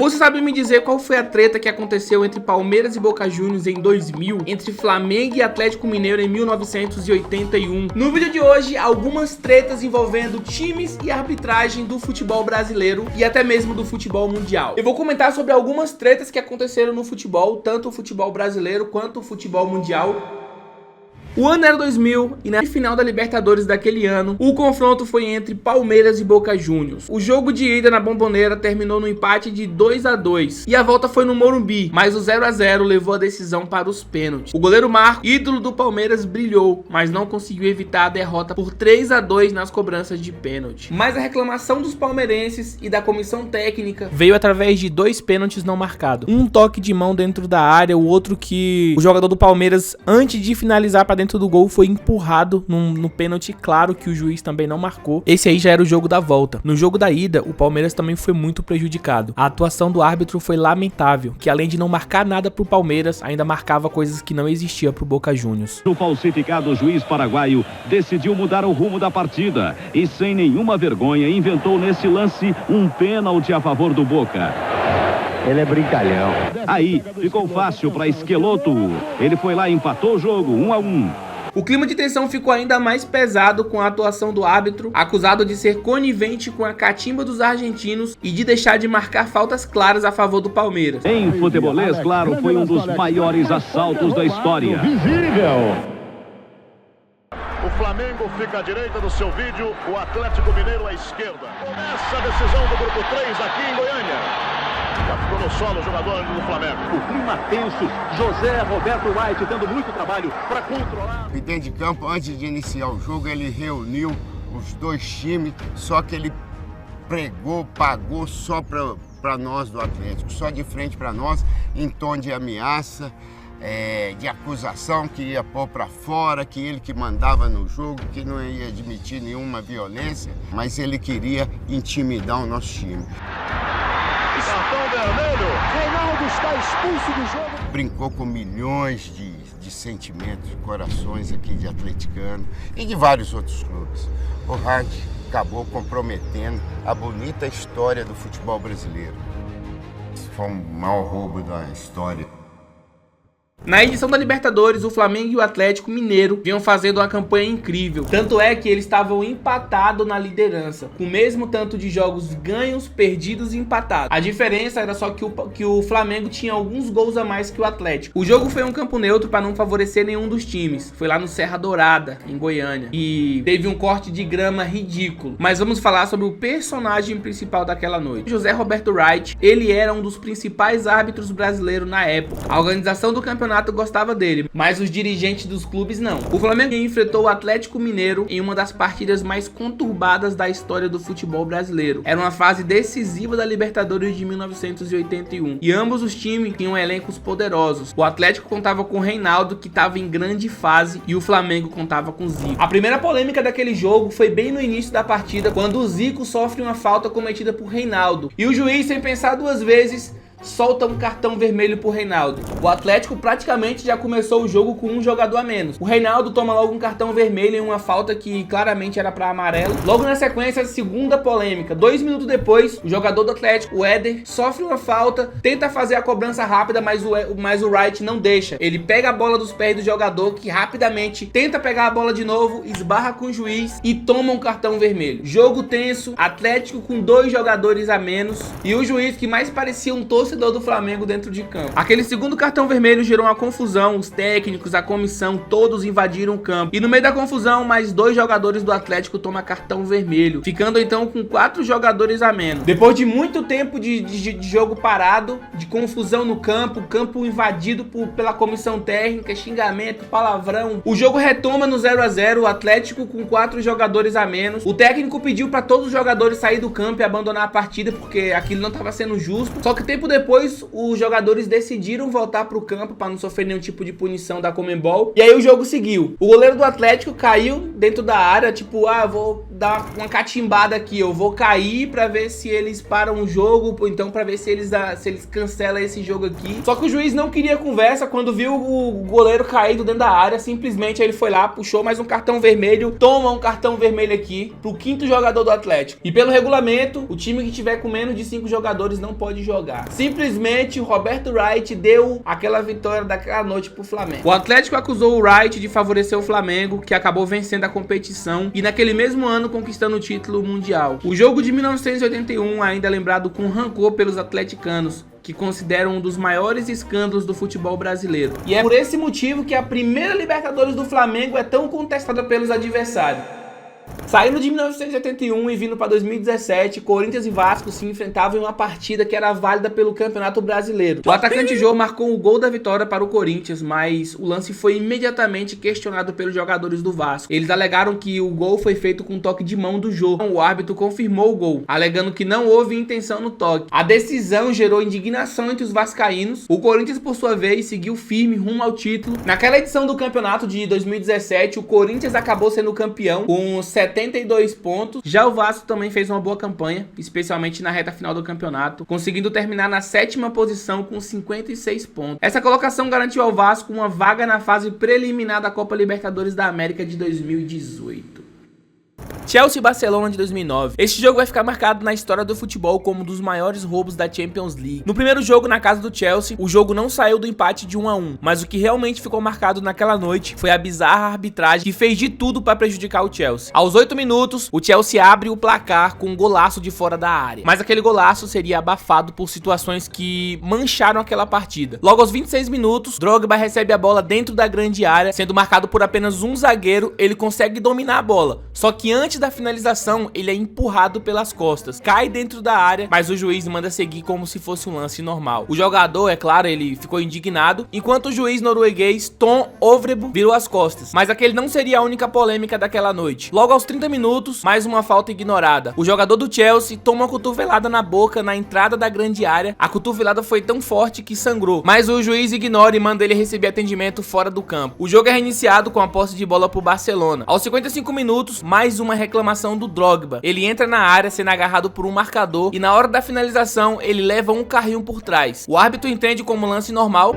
Você sabe me dizer qual foi a treta que aconteceu entre Palmeiras e Boca Juniors em 2000, entre Flamengo e Atlético Mineiro em 1981? No vídeo de hoje, algumas tretas envolvendo times e arbitragem do futebol brasileiro e até mesmo do futebol mundial. Eu vou comentar sobre algumas tretas que aconteceram no futebol, tanto o futebol brasileiro quanto o futebol mundial. O ano era 2000 e na final da Libertadores daquele ano, o confronto foi entre Palmeiras e Boca Juniors. O jogo de ida na Bombonera terminou no empate de 2-2 e a volta foi no Morumbi, mas o 0-0 levou a decisão para os pênaltis. O goleiro Marco, ídolo do Palmeiras, brilhou, mas não conseguiu evitar a derrota por 3-2 nas cobranças de pênalti. Mas a reclamação dos palmeirenses e da comissão técnica veio através de 2 pênaltis não marcados. Um toque de mão dentro da área, o outro que o jogador do Palmeiras, antes de finalizar para dentro do gol, foi empurrado no pênalti claro que o juiz também não marcou. Esse aí já era o jogo da volta. No jogo da ida, o Palmeiras também foi muito prejudicado. A atuação do árbitro foi lamentável, que além de não marcar nada pro Palmeiras, ainda marcava coisas que não existiam pro Boca Juniors. O falsificado juiz paraguaio decidiu mudar o rumo da partida e sem nenhuma vergonha inventou nesse lance um pênalti a favor do Boca. Ele é brincalhão. Aí ficou fácil para Esqueloto. Ele foi lá e empatou o jogo 1-1. O clima de tensão ficou ainda mais pesado com a atuação do árbitro, acusado de ser conivente com a catimba dos argentinos e de deixar de marcar faltas claras a favor do Palmeiras. Em futebolês, claro, foi um dos maiores assaltos da história. Visível. O Flamengo fica à direita do seu vídeo, o Atlético Mineiro à esquerda. Começa a decisão do grupo 3 aqui em Goiânia. Já ficou no solo o jogador do Flamengo. O clima tenso, José Roberto Wright dando muito trabalho para controlar. E dentro de campo, antes de iniciar o jogo, ele reuniu os dois times, só que ele pagou só para nós do Atlético, só de frente para nós, em tom de ameaça, de acusação que ia pôr para fora, que ele que mandava no jogo, que não ia admitir nenhuma violência, mas ele queria intimidar o nosso time. Cartão vermelho. Reinaldo está expulso do jogo. Brincou com milhões de sentimentos, de corações aqui de atleticano e de vários outros clubes. O Hart acabou comprometendo a bonita história do futebol brasileiro. Foi um maior roubo da história. Na edição da Libertadores, o Flamengo e o Atlético Mineiro vinham fazendo uma campanha incrível. Tanto é que eles estavam empatados na liderança, com o mesmo tanto de jogos ganhos, perdidos e empatados. A diferença era só que o Flamengo tinha alguns gols a mais que o Atlético. O jogo foi um campo neutro para não favorecer nenhum dos times. Foi lá no Serra Dourada, em Goiânia. E teve um corte de grama ridículo. Mas vamos falar sobre o personagem principal daquela noite. José Roberto Wright, ele era um dos principais árbitros brasileiros na época. A organização do campeonato gostava dele, mas os dirigentes dos clubes não. O Flamengo enfrentou o Atlético Mineiro em uma das partidas mais conturbadas da história do futebol brasileiro. Era uma fase decisiva da Libertadores de 1981 e ambos os times tinham elencos poderosos. O Atlético contava com o Reinaldo, que estava em grande fase, e o Flamengo contava com o Zico. A primeira polêmica daquele jogo foi bem no início da partida, quando o Zico sofre uma falta cometida por Reinaldo e o juiz, sem pensar duas vezes, solta um cartão vermelho pro Reinaldo. O Atlético praticamente já começou o jogo com um jogador a menos. O Reinaldo toma logo um cartão vermelho em uma falta que claramente era para amarelo. Logo na sequência, a segunda polêmica. 2 minutos depois, o jogador do Atlético, o Éder, sofre uma falta, tenta fazer a cobrança rápida, mas o Wright não deixa. Ele pega a bola dos pés do jogador, que rapidamente tenta pegar a bola de novo, esbarra com o juiz e toma um cartão vermelho. Jogo tenso, Atlético com 2 jogadores a menos e o juiz, que mais parecia um torcedor do Flamengo dentro de campo. Aquele segundo cartão vermelho gerou uma confusão, os técnicos, a comissão, todos invadiram o campo. E no meio da confusão, mais 2 jogadores do Atlético tomam cartão vermelho, ficando então com 4 jogadores a menos. Depois de muito tempo de jogo parado, de confusão no campo, campo invadido pela comissão técnica, xingamento, palavrão, o jogo retoma no 0-0, o Atlético com 4 jogadores a menos. O técnico pediu para todos os jogadores sair do campo e abandonar a partida, porque aquilo não estava sendo justo. Só que tempo depois depois, os jogadores decidiram voltar pro campo para não sofrer nenhum tipo de punição da Conmebol. E aí o jogo seguiu. O goleiro do Atlético caiu dentro da área, tipo, vou dar uma catimbada aqui, eu vou cair pra ver se eles param o jogo, ou então pra ver se eles cancelam esse jogo aqui. Só que o juiz não queria conversa. Quando viu o goleiro caído dentro da área, simplesmente ele foi lá, puxou mais um cartão vermelho. Toma um cartão vermelho aqui pro 5º jogador do Atlético. E pelo regulamento, o time que tiver com menos de 5 jogadores não pode jogar. Simplesmente o Roberto Wright deu aquela vitória daquela noite pro Flamengo. O Atlético acusou o Wright de favorecer o Flamengo, que acabou vencendo a competição e naquele mesmo ano conquistando o título mundial. O jogo de 1981 ainda é lembrado com rancor pelos atleticanos, que consideram um dos maiores escândalos do futebol brasileiro. E é por esse motivo que a primeira Libertadores do Flamengo é tão contestada pelos adversários. Saindo de 1981 e vindo para 2017, Corinthians e Vasco se enfrentavam em uma partida que era válida pelo Campeonato Brasileiro. O atacante Jô marcou o gol da vitória para o Corinthians, mas o lance foi imediatamente questionado pelos jogadores do Vasco. Eles alegaram que o gol foi feito com um toque de mão do Jô. O árbitro confirmou o gol, alegando que não houve intenção no toque. A decisão gerou indignação entre os vascaínos. O Corinthians, por sua vez, seguiu firme rumo ao título. Naquela edição do campeonato de 2017, o Corinthians acabou sendo campeão com 72 pontos. Já o Vasco também fez uma boa campanha, especialmente na reta final do campeonato, conseguindo terminar na 7ª posição com 56 pontos. Essa colocação garantiu ao Vasco uma vaga na fase preliminar da Copa Libertadores da América de 2018. Chelsea e Barcelona de 2009. Este jogo vai ficar marcado na história do futebol como um dos maiores roubos da Champions League. No primeiro jogo na casa do Chelsea, o jogo não saiu do empate de 1-1, mas o que realmente ficou marcado naquela noite foi a bizarra arbitragem que fez de tudo para prejudicar o Chelsea. Aos 8 minutos, o Chelsea abre o placar com um golaço de fora da área, mas aquele golaço seria abafado por situações que mancharam aquela partida. Logo aos 26 minutos, Drogba recebe a bola dentro da grande área, sendo marcado por apenas um zagueiro. Ele consegue dominar a bola, só que antes da finalização, ele é empurrado pelas costas, cai dentro da área, mas o juiz manda seguir como se fosse um lance normal. O jogador, é claro, ele ficou indignado, enquanto o juiz norueguês Tom Ovrebø virou as costas. Mas aquele não seria a única polêmica daquela noite. Logo aos 30 minutos, mais uma falta ignorada. O jogador do Chelsea toma uma cotovelada na boca na entrada da grande área. A cotovelada foi tão forte que sangrou, mas o juiz ignora e manda ele receber atendimento fora do campo. O jogo é reiniciado com a posse de bola pro Barcelona. Aos 55 minutos, mais uma reclamação do Drogba. Ele entra na área sendo agarrado por um marcador e na hora da finalização ele leva um carrinho por trás. O árbitro entende como lance normal,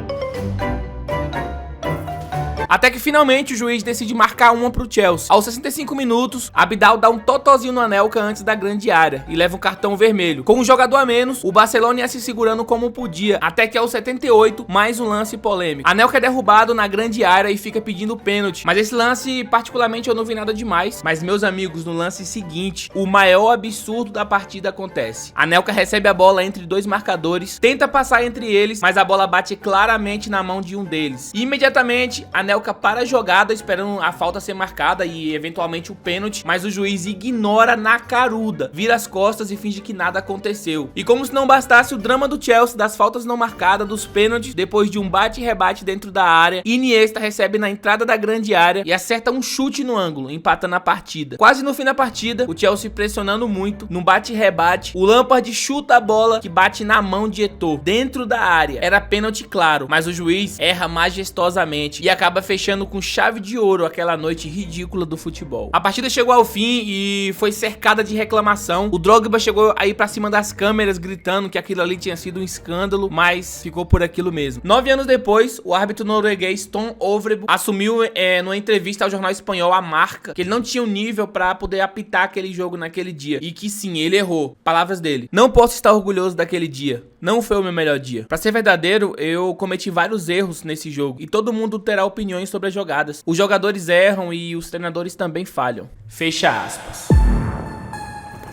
até que finalmente o juiz decide marcar uma pro Chelsea. Aos 65 minutos, Abidal dá um totozinho no Anelka antes da grande área e leva um cartão vermelho. Com um jogador a menos, o Barcelona ia se segurando como podia, até que aos 78, mais um lance polêmico. Anelka é derrubado na grande área e fica pedindo pênalti, mas esse lance particularmente eu não vi nada demais. Mas meus amigos, no lance seguinte, o maior absurdo da partida acontece. Anelka recebe a bola entre dois marcadores, tenta passar entre eles, mas a bola bate claramente na mão de um deles. E imediatamente, Anelka para a jogada esperando a falta ser marcada e eventualmente o pênalti, mas o juiz ignora na caruda, vira as costas e finge que nada aconteceu. E como se não bastasse o drama do Chelsea, das faltas não marcadas, dos pênaltis, depois de um bate e rebate dentro da área, Iniesta recebe na entrada da grande área e acerta um chute no ângulo, empatando a partida. Quase no fim da partida, o Chelsea pressionando muito, num bate e rebate, o Lampard chuta a bola que bate na mão de Eto'o, dentro da área. Era pênalti claro, mas o juiz erra majestosamente e acaba fechando com chave de ouro aquela noite ridícula do futebol. A partida chegou ao fim e foi cercada de reclamação. O Drogba chegou a ir pra cima das câmeras gritando que aquilo ali tinha sido um escândalo, mas ficou por aquilo mesmo. 9 anos depois, o árbitro norueguês Tom Ovrebø assumiu numa entrevista ao jornal espanhol A Marca que ele não tinha o nível pra poder apitar aquele jogo naquele dia e que sim, ele errou. Palavras dele: "Não posso estar orgulhoso daquele dia. Não foi o meu melhor dia. Pra ser verdadeiro, eu cometi vários erros nesse jogo e todo mundo terá opiniões sobre as jogadas. Os jogadores erram e os treinadores também falham." Fecha aspas.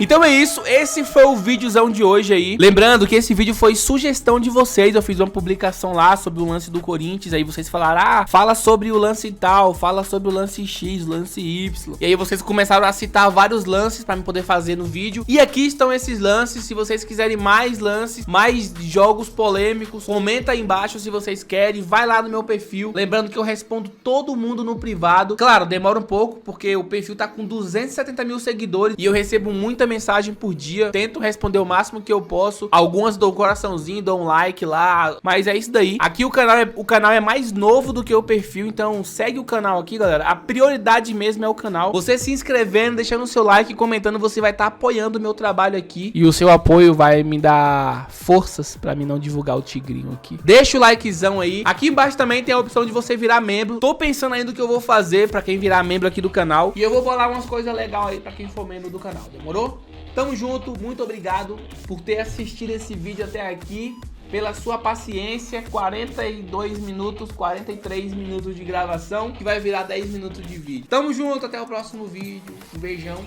Então é isso, esse foi o videozão de hoje aí. Lembrando que esse vídeo foi sugestão de vocês. Eu fiz uma publicação lá sobre o lance do Corinthians. Aí vocês falaram: ah, fala sobre o lance tal, fala sobre o lance X, lance Y. E aí vocês começaram a citar vários lances pra me poder fazer no vídeo. E aqui estão esses lances. Se vocês quiserem mais lances, mais jogos polêmicos, comenta aí embaixo se vocês querem. Vai lá no meu perfil. Lembrando que eu respondo todo mundo no privado. Claro, demora um pouco porque o perfil tá com 270 mil seguidores e eu recebo muita muita mensagem por dia, tento responder o máximo que eu posso. Algumas dou um coraçãozinho, dou um like lá, mas é isso daí. Aqui o canal é mais novo do que o perfil, então segue o canal aqui, galera. A prioridade mesmo é o canal. Você se inscrevendo, deixando o seu like, comentando, você vai estar apoiando o meu trabalho aqui. E o seu apoio vai me dar forças pra mim não divulgar o tigrinho aqui. Deixa o likezão aí. Aqui embaixo também tem a opção de você virar membro. Tô pensando ainda o que eu vou fazer pra quem virar membro aqui do canal. E eu vou bolar umas coisas legais aí pra quem for membro do canal. Demorou? Tamo junto. Muito obrigado por ter assistido esse vídeo até aqui. Pela sua paciência, 42 minutos, 43 minutos de gravação, que vai virar 10 minutos de vídeo. Tamo junto, até o próximo vídeo. Um beijão.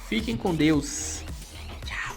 Fiquem com Deus. Tchau.